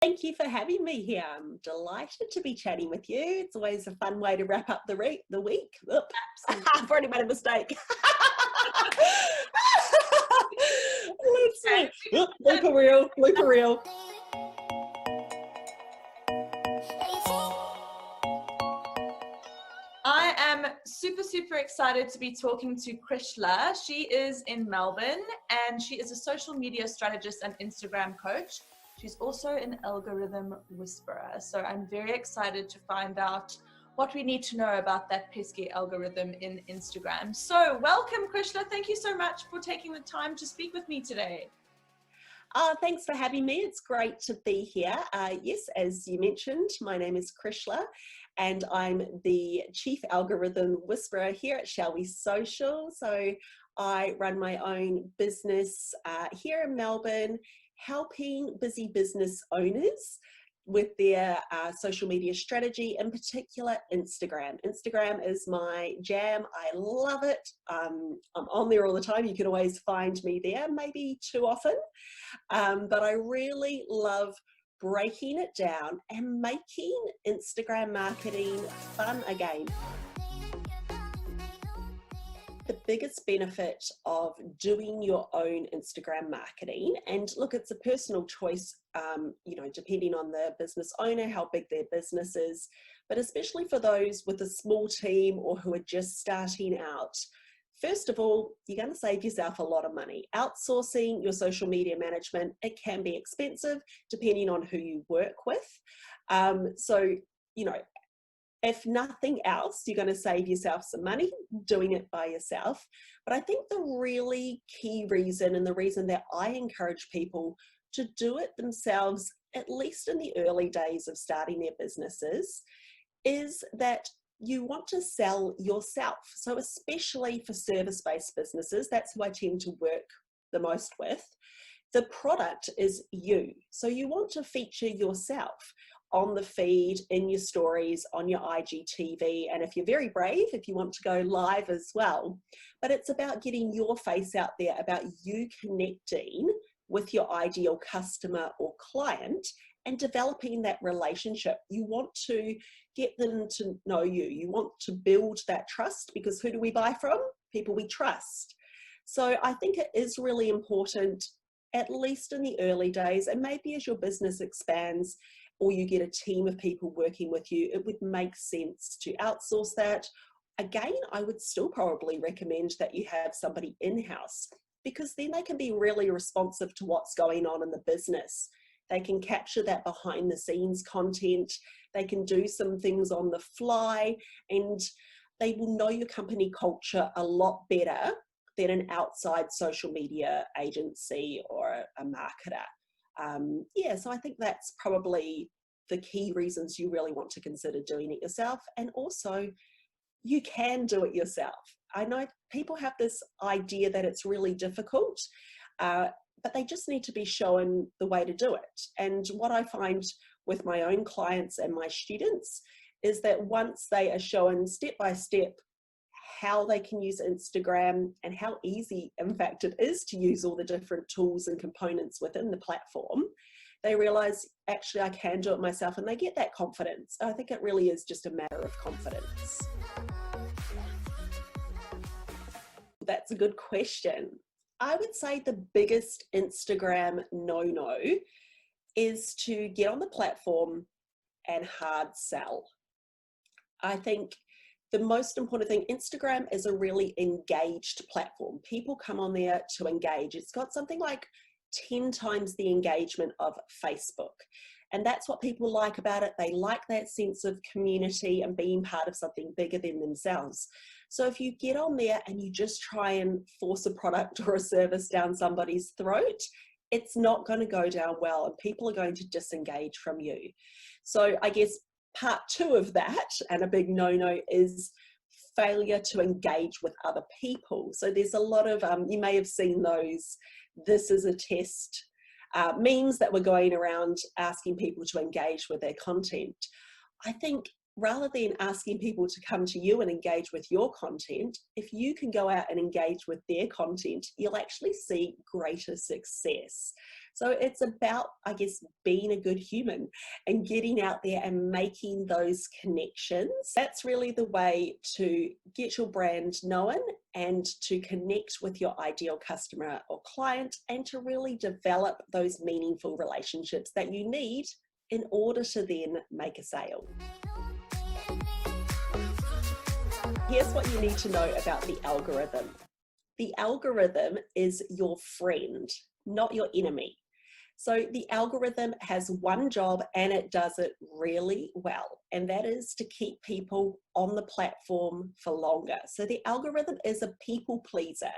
Thank you for having me here. I'm delighted to be chatting with you. It's always a fun way to wrap up the week. Oop. I've already made a mistake. Let's see. Oop, blooper reel. I am super excited to be talking to Krishla. She is in Melbourne and she is a social media strategist and Instagram coach. She's also an algorithm whisperer. So I'm very excited to find out what we need to know about that pesky algorithm in Instagram. So welcome, Krishla. Thank you so much for taking the time to speak with me today. Thanks for having me. It's great to be here. Yes, as you mentioned, my name is Krishla and I'm the Chief Algorithm Whisperer here at Shall We Social. So I run my own business here in Melbourne, helping busy business owners with their social media strategy, in particular Instagram. Instagram is my jam. I love it. I'm on there all the time. You can always find me there, maybe too often. But I really love breaking it down and making Instagram marketing fun again. The biggest benefit of doing your own Instagram marketing, and look, it's a personal choice, depending on the business owner, how big their business is, but especially for those with a small team or who are just starting out. First of all, you're going to save yourself a lot of money. Outsourcing your social media management, it can be expensive depending on who you work with. If nothing else, you're going to save yourself some money doing it by yourself. But I think the really key reason, and the reason that I encourage people to do it themselves, at least in the early days of starting their businesses, is that you want to sell yourself. So especially for service-based businesses, that's who I tend to work the most with. The product is you. So you want to feature yourself on the feed, in your stories, on your IGTV, and if you're very brave, if you want to go live as well. But it's about getting your face out there, about you connecting with your ideal customer or client and developing that relationship. You want to get them to know you. You want to build that trust, because who do we buy from? People we trust. So I think it is really important, at least in the early days, and maybe as your business expands or you get a team of people working with you, it would make sense to outsource that. Again, I would still probably recommend that you have somebody in-house, because then they can be really responsive to what's going on in the business. They can capture that behind the scenes content. They can do some things on the fly, and they will know your company culture a lot better than an outside social media agency or a marketer. So I think that's probably the key reasons you really want to consider doing it yourself. And also, you can do it yourself. I know people have this idea that it's really difficult, but they just need to be shown the way to do it. And what I find with my own clients and my students is that once they are shown step by step how they can use Instagram and how easy, in fact, it is to use all the different tools and components within the platform, they realize, actually, I can do it myself, and they get that confidence. I think it really is just a matter of confidence. That's a good question. I would say the biggest Instagram no-no is to get on the platform and hard sell. I think the most important thing, Instagram is a really engaged platform. People come on there to engage. It's got something like 10 times the engagement of Facebook. And that's what people like about it. They like that sense of community and being part of something bigger than themselves. So if you get on there and you just try and force a product or a service down somebody's throat, it's not going to go down well, and people are going to disengage from you. So I guess part two of that, and a big no-no, is failure to engage with other people. So there's a lot of, you may have seen those, this is a test memes that were going around asking people to engage with their content. I think rather than asking people to come to you and engage with your content, if you can go out and engage with their content, you'll actually see greater success. So it's about, I guess, being a good human and getting out there and making those connections. That's really the way to get your brand known and to connect with your ideal customer or client, and to really develop those meaningful relationships that you need in order to then make a sale. Here's what you need to know about the algorithm. The algorithm is your friend, not your enemy. So the algorithm has one job, and it does it really well, and that is to keep people on the platform for longer. So the algorithm is a people pleaser.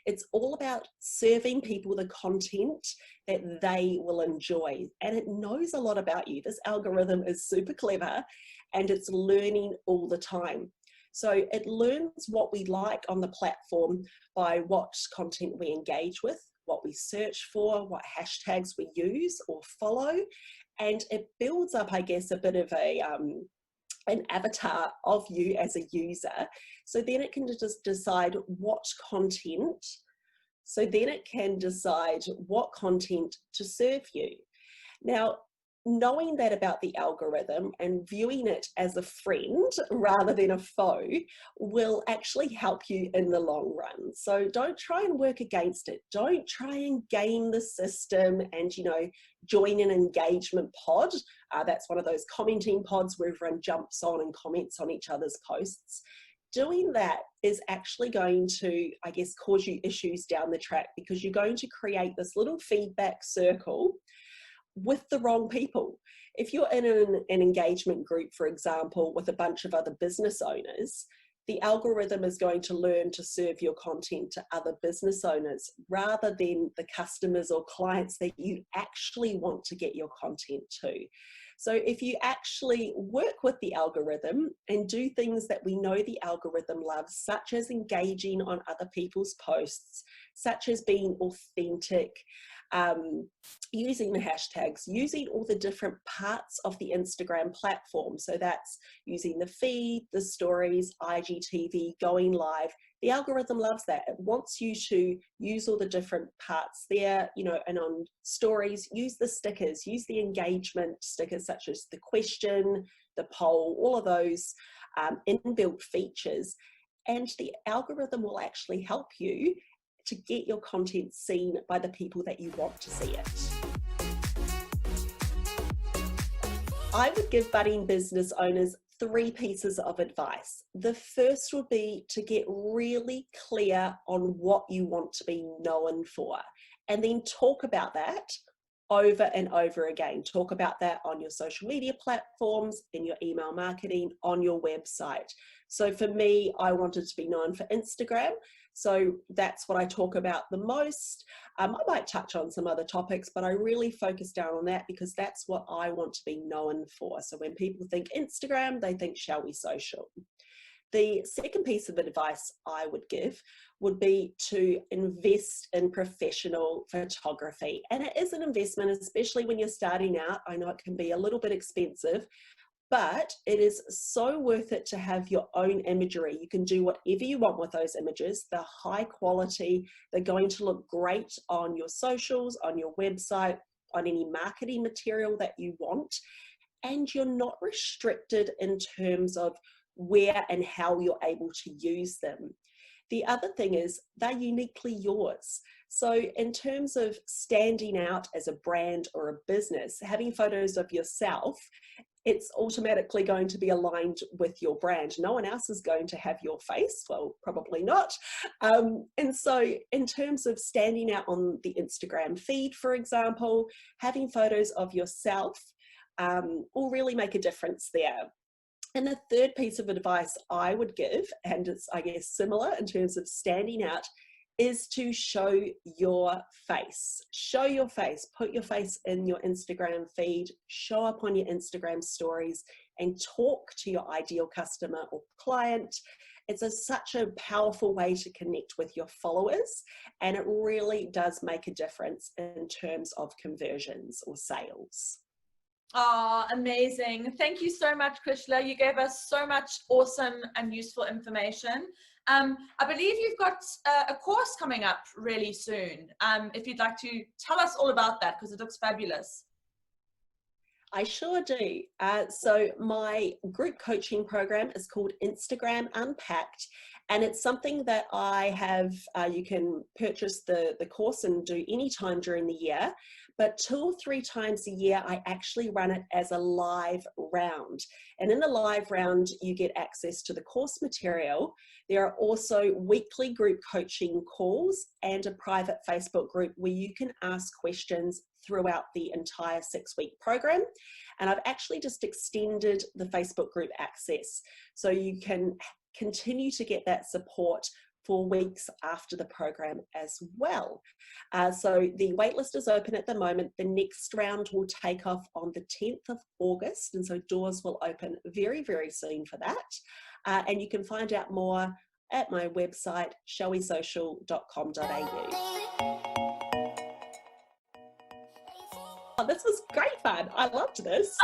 It's all about serving people the content that they will enjoy, and it knows a lot about you. This algorithm is super clever, and it's learning all the time. So it learns what we like on the platform by what content we engage with, what we search for, what hashtags we use or follow, and it builds up, I guess, a bit of an avatar of you as a user. So then it can just decide what content, to serve you. Now, knowing that about the algorithm and viewing it as a friend rather than a foe will actually help you in the long run. So don't try and work against it. Don't try and game the system and, join an engagement pod. That's one of those commenting pods where everyone jumps on and comments on each other's posts. Doing that is actually going to, I guess, cause you issues down the track, because you're going to create this little feedback circle with the wrong people. If you're in an engagement group, for example, with a bunch of other business owners, the algorithm is going to learn to serve your content to other business owners rather than the customers or clients that you actually want to get your content to. So if you actually work with the algorithm and do things that we know the algorithm loves, such as engaging on other people's posts, such as being authentic, using the hashtags, using all the different parts of the Instagram platform. So that's using the feed, the stories, IGTV, going live. The algorithm loves that. It wants you to use all the different parts there, and on stories, use the stickers, use the engagement stickers, such as the question, the poll, all of those inbuilt features. And the algorithm will actually help you to get your content seen by the people that you want to see it. I would give budding business owners 3 pieces of advice. The first would be to get really clear on what you want to be known for, and then talk about that over and over again. Talk about that on your social media platforms, in your email marketing, on your website. So for me, I wanted to be known for Instagram. So that's what I talk about the most. I might touch on some other topics, but I really focus down on that because that's what I want to be known for. So when people think Instagram, they think Shall We Social. The second piece of advice I would give would be to invest in professional photography. And it is an investment, especially when you're starting out. I know it can be a little bit expensive, but it is so worth it to have your own imagery. You can do whatever you want with those images. They're high quality. They're going to look great on your socials, on your website, on any marketing material that you want. And you're not restricted in terms of where and how you're able to use them. The other thing is they're uniquely yours. So in terms of standing out as a brand or a business, having photos of yourself, it's automatically going to be aligned with your brand. No one else is going to have your face. Well, probably not. And so in terms of standing out on the Instagram feed, for example, having photos of yourself will really make a difference there. And the third piece of advice I would give, and it's, I guess, similar in terms of standing out, is to show your face. Show your face. Put your face in your Instagram feed. Show up on your Instagram stories and talk to your ideal customer or client. It's such a powerful way to connect with your followers, and it really does make a difference in terms of conversions or sales. Oh, amazing. Thank you so much, Krishla. You gave us so much awesome and useful information. I believe you've got a course coming up really soon. If you'd like to tell us all about that, because it looks fabulous. I sure do. So my group coaching program is called Instagram Unpacked, and it's something that I have, you can purchase the course and do any time during the year, but 2 or 3 times a year, I actually run it as a live round. And in the live round, you get access to the course material. There are also weekly group coaching calls and a private Facebook group where you can ask questions throughout the entire 6-week program. And I've actually just extended the Facebook group access so you can continue to get that support for weeks after the program as well. So the waitlist is open at the moment. The next round will take off on the 10th of August, and so doors will open very, very soon for that. And you can find out more at my website, shallwesocial.com.au. Oh, this was great fun. I loved this.